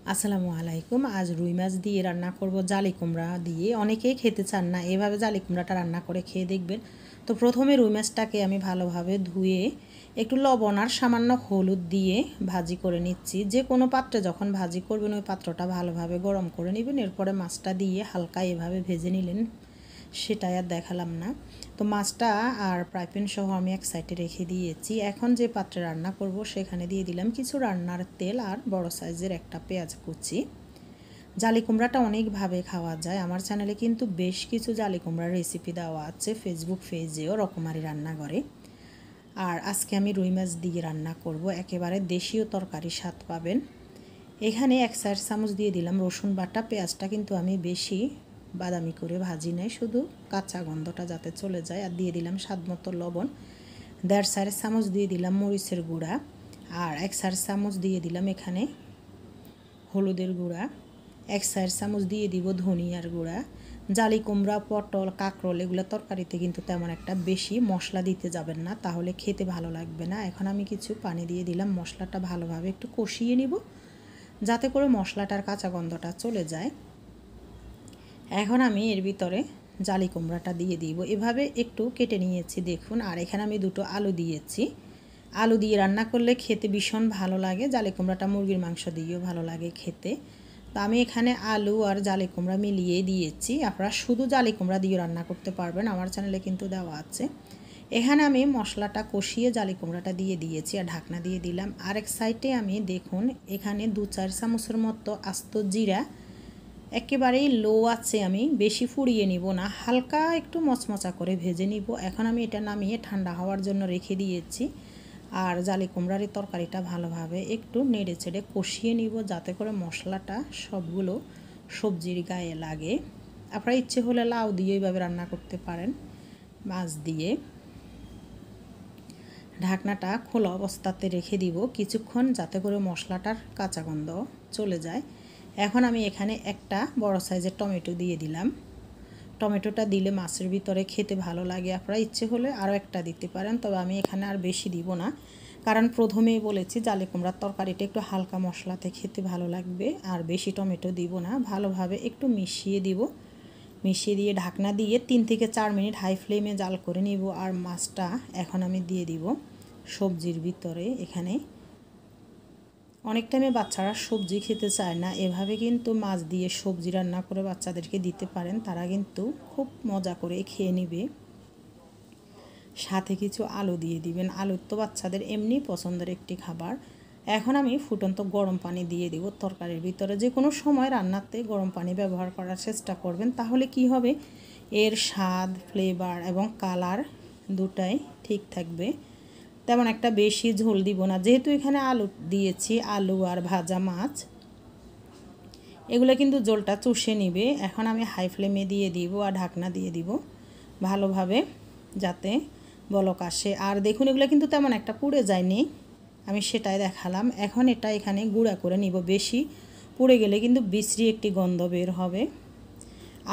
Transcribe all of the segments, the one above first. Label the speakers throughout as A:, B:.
A: আসসালামু আলাইকুম। আজ রুই মাছ দিয়ে রান্না করব জালি কুমড়া দিয়ে। অনেকেই খেতে চান না, এভাবে জালি কুমড়াটা রান্না করে খেয়ে দেখবেন। তো প্রথমে রুই মাছটাকে আমি ভালোভাবে ধুয়ে একটু লবণ আর সামান্য হলুদ দিয়ে ভাজি করে নিচ্ছি। যে কোনো পাত্রে যখন ভাজি করবেন ওই পাত্রটা ভালোভাবে গরম করে নেবেন। এরপরে মাছটা দিয়ে হালকা এভাবে ভেজে নিলেন, সেটাই আর দেখালাম না। তো মাছটা আর ফ্রাই প্যান সহ আমি এক সাইডে রেখে দিয়েছি। এখন যে পাত্রে রান্না করব সেখানে দিয়ে দিলাম কিছু রান্নার তেল আর বড় সাইজের একটা পেঁয়াজ কুচি। জালি কুমড়াটা অনেকভাবে খাওয়া যায়। আমার চ্যানেলে কিন্তু বেশ কিছু জালি কুমড়ার রেসিপি দেওয়া আছে ফেসবুক পেজেও, রকমারি রান্নাঘরে। আর আজকে আমি রুই মাছ দিয়ে রান্না করব, একেবারে দেশীয় তরকারি স্বাদ পাবেন। এখানে 1 চামচ দিয়ে দিলাম রসুন বাটা। পেঁয়াজটা কিন্তু আমি বেশি বাদামি করে ভাজি নাই, শুধু কাঁচা গন্ধটা যাতে চলে যায়। আর দিয়ে দিলাম স্বাদ মতো লবণ। 1.5 চামচ দিয়ে দিলাম মরিচের গুঁড়া। আর 1 চামচ দিয়ে দিলাম এখানে হলুদের গুঁড়া। 1 চামচ দিয়ে দিব ধনিয়ার গুঁড়া। জালি কুমড়া, পটল, কাঁকরোল এগুলো তরকারিতে কিন্তু তেমন একটা বেশি মশলা দিতে যাবেন না, তাহলে খেতে ভালো লাগবে না। এখন আমি কিছু পানি দিয়ে দিলাম। মশলাটা ভালোভাবে একটু কষিয়ে নিব যাতে করে মশলাটার কাঁচা গন্ধটা চলে যায়। এখন আমি এর ভিতরে জালি কুমড়াটা দিয়ে দিব। এভাবে একটু কেটে নিয়েছি দেখুন। আর এখানে আমি 2টো আলু দিয়েছি। আলু দিয়ে রান্না করলে খেতে ভীষণ ভালো লাগে। জালি কুমড়াটা মুরগির মাংস দিয়েও ভালো লাগে খেতে। তো আমি এখানে আলু আর জালি কুমড়া মিলিয়ে দিয়েছি। আপনারা শুধু জালি কুমড়া দিয়ে রান্না করতে পারবেন, আমার চ্যানেলে কিন্তু দেওয়া আছে। এখানে আমি মশলাটা কষিয়ে জালি কুমড়াটা দিয়ে দিয়েছি আর ঢাকনা দিয়ে দিলাম। আরেক সাইডে আমি দেখুন এখানে 2-4 চামচের মতো আস্ত জিরা একেবারেই লো আছে, আমি বেশি ফুরিয়ে নিব না, হালকা একটু মচমচা করে ভেজে নিব। এখন আমি এটা নামিয়ে ঠান্ডা হওয়ার জন্য রেখে দিয়েছি। আর জালি কুমড়ার তরকারিটা ভালোভাবে একটু নেড়ে চেড়ে কষিয়ে নিব যাতে করে মশলাটা সবগুলো সবজির গায়ে লাগে। আপনারা ইচ্ছে হলে লাউ দিয়ে এইভাবে রান্না করতে পারেন, মাছ দিয়ে। ঢাকনাটা খোলা অবস্থাতে রেখে দিব কিছুক্ষণ যাতে করে মশলাটার কাঁচা গন্ধ চলে যায়। এখন আমি এখানে একটা বড় সাইজের টমেটো দিয়ে দিলাম। টমেটোটা দিলে মাছের ভিতরে খেতে ভালো লাগে। আপনারা ইচ্ছে হলে আরও একটা দিতে পারেন, তবে আমি এখানে আর বেশি দিব না, কারণ প্রথমেই বলেছি জালি কুমড়ার তরকারিটা একটু হালকা মশলাতে খেতে ভালো লাগবে। আর বেশি টমেটো দিব না, ভালোভাবে একটু মিশিয়ে দিব। মিশিয়ে দিয়ে ঢাকনা দিয়ে 3 থেকে 4 মিনিট হাই ফ্লেমে জাল করে নিব। আর মাছটা এখন আমি দিয়ে দিব সবজির ভিতরে। এখানে অনেক টাইমে বাচ্চারা সবজি খেতে চায় না, এভাবে কিন্তু মাছ দিয়ে সবজি রান্না করে বাচ্চাদেরকে দিতে পারেন, তারা কিন্তু খুব মজা করে খেয়ে নেবে। সাথে কিছু আলু দিয়ে দিবেন। আলু তো বাচ্চাদের এমনি পছন্দের একটি খাবার। এখন আমি ফুটন্ত গরম পানি দিয়ে দেব তরকারির ভিতরে। যে কোনো সময় রান্নাতে গরম পানি ব্যবহার করার চেষ্টা করবেন, তাহলে কি হবে, এর স্বাদ, ফ্লেভার এবং কালার দুটাই ঠিক থাকবে। তেমন একটা বেশি ঝোল দিব না, যেহেতু এখানে আলু দিয়েছি, আলু আর ভাজা মাছ এগুলো কিন্তু ঝোলটা চুষে নিবে। এখন আমি হাই ফ্লেমে দিয়ে দিব আর ঢাকনা দিয়ে দিব ভালোভাবে যাতে বলক আসে। আর দেখুন এগুলো কিন্তু তেমন একটা পুড়ে যায়নি, আমি সেটাই দেখালাম। এখন এটা এখানে গুঁড়া করে নিব, বেশি পুড়ে গেলে কিন্তু বিশ্রী একটি গন্ধ বের হবে।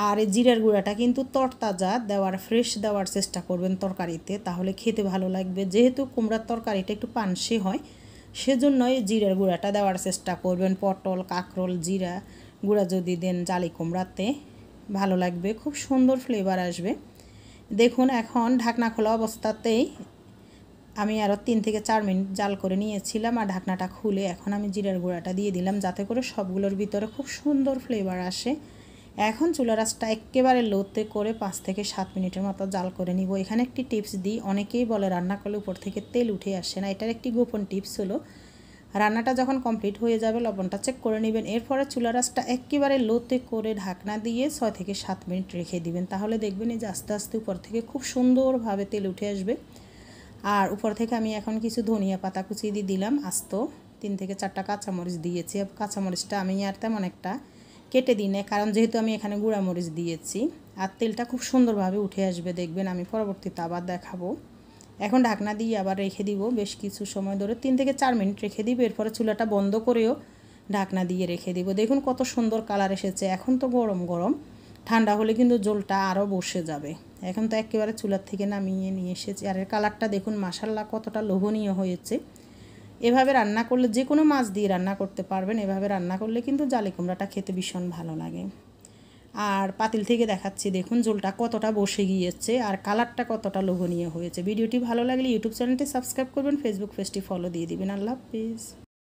A: আর এই জিরার গুঁড়াটা কিন্তু তরতাজা দেওয়ার, ফ্রেশ দেওয়ার চেষ্টা করবেন তরকারিতে, তাহলে খেতে ভালো লাগবে। যেহেতু কুমড়ার তরকারিটা একটু পানসে হয়, সেজন্য এই জিরার গুঁড়াটা দেওয়ার চেষ্টা করবেন। পটল, কাঁকরোল জিরা গুঁড়া যদি দেন জালি কুমড়াতে ভালো লাগবে, খুব সুন্দর ফ্লেভার আসবে। দেখুন এখন ঢাকনা খোলা অবস্থাতেই আমি আরও 3 থেকে 4 মিনিট জাল করে নিয়েছিলাম। আর ঢাকনাটা খুলে এখন আমি জিরার গুঁড়াটা দিয়ে দিলাম যাতে করে সবগুলোর ভিতরে খুব সুন্দর ফ্লেভার আসে। এখন চুলার আঁচটা একেবারে লোতে করে 5 থেকে 7 মিনিটের মতো জাল করে নিব। এখানে একটি টিপস দিই, অনেকেই বলে রান্না করলে উপর থেকে তেল উঠে আসে না, এটার একটি গোপন টিপস হলো রান্নাটা যখন কমপ্লিট হয়ে যাবে লবণটা চেক করে নেবেন। এরপরে চুলার আঁচটা একেবারে লোতে করে ঢাকনা দিয়ে 6 থেকে 7 মিনিট রেখে দিবেন, তাহলে দেখবেন এই যে আস্তে আস্তে উপর থেকে খুব সুন্দরভাবে তেল উঠে আসবে। আর উপর থেকে আমি এখন কিছু ধনিয়া পাতা কুচিয়ে দিয়ে দিলাম। আস্ত 3 থেকে 4টা কাঁচামরিচ দিয়েছি। কাঁচামরিচটা আমি আর তেমন একটা কেটে দিই না, কারণ যেহেতু আমি এখানে গুঁড়া মরিচ দিয়েছি। আর তেলটা খুব সুন্দরভাবে উঠে আসবে, দেখবেন আমি পরবর্তীতে আবার দেখাবো। এখন ঢাকনা দিয়ে আবার রেখে দিব বেশ কিছু সময় ধরে, 3 থেকে 4 মিনিট রেখে দিব। এরপরে চুলাটা বন্ধ করেও ঢাকনা দিয়ে রেখে দিব। দেখুন কত সুন্দর কালার এসেছে। এখন তো গরম গরম, ঠান্ডা হলে কিন্তু ঝোলটা আরও বসে যাবে। এখন তো একেবারে চুলার থেকে নামিয়ে নিয়ে এসেছি। আর এর কালারটা দেখুন মাশাআল্লাহ কতটা লোভনীয় হয়েছে। এভাবে রান্না করলে যে কোনো মাছ দিয়ে রান্না করতে পারবেন, এভাবে রান্না করলে কিন্তু জালি কুমড়াটা খেতে ভীষণ ভালো লাগে। আর পাতিল থেকে দেখাচ্ছি, দেখুন ঝোলটা কতটা বসে গিয়েছে আর কালারটা কতটা লোভনীয় হয়েছে। ভিডিওটি ভালো লাগলে ইউটিউব চ্যানেলটি সাবস্ক্রাইব করবেন, ফেসবুক পেজটি ফলো দিয়ে দিবেন। আল্লাহ হাফিজ।